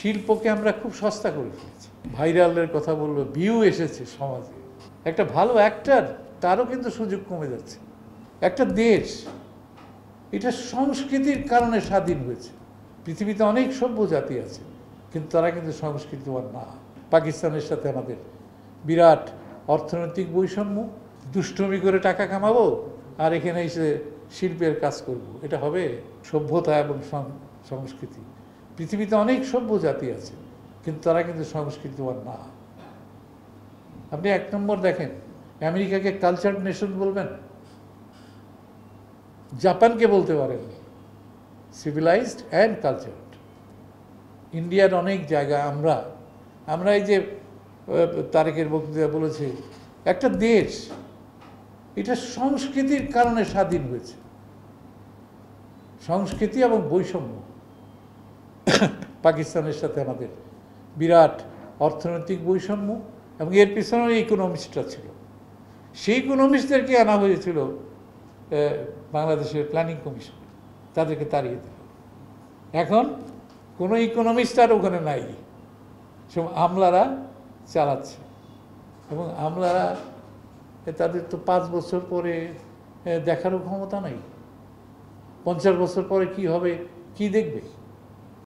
শিল্পকে আমরা খুব সস্তা করে ফেলেছি। ভাইরালের কথা বললো, ভিউ এসেছে সমাজে, একটা ভালো অ্যাক্টর তারও কিন্তু সুযোগ কমে যাচ্ছে। একটা দেশ এটা সংস্কৃতির কারণে স্বাধীন হয়েছে। পৃথিবীতে অনেক সভ্য জাতি আছে, কিন্তু তারা কিন্তু সংস্কৃতিবান না। পাকিস্তানের সাথে আমাদের বিরাট অর্থনৈতিক বৈষম্য, দুষ্টুমি করে টাকা কামাবো আর এখানে এসে শিল্পের কাজ করব, এটা হবে সভ্যতা এবং সংস্কৃতি? পৃথিবীতে অনেক সভ্য জাতি আছে, কিন্তু তারা কিন্তু সংস্কৃতিবান না। আপনি এক নম্বর দেখেন, আমেরিকাকে কালচার্ড নেশন বলবেন, জাপানকে বলতে পারেন সিভিলাইজড অ্যান্ড কালচার্ড। ইন্ডিয়ার অনেক জায়গা আমরা এই যে তারেকের বক্তৃতা বলেছে, একটা দেশ এটা সংস্কৃতির কারণে স্বাধীন হয়েছে। সংস্কৃতি এবং বৈষম্য, পাকিস্তানের সাথে আমাদের বিরাট অর্থনৈতিক বৈষম্য, এবং এর পিছনেও ইকোনমিস্টরা ছিল। সেই ইকোনমিস্টদেরকে আনা হয়েছিল বাংলাদেশের প্ল্যানিং কমিশন, তাদেরকে তাড়িয়ে দিল। এখন কোনো ইকোনমিস্ট আর ওখানে নাই, সব আমলারা চালাচ্ছে। এবং আমলারা তাদের তো 5 বছর পরে দেখারও ক্ষমতা নাই, 50 বছর পরে কি হবে কি দেখবে।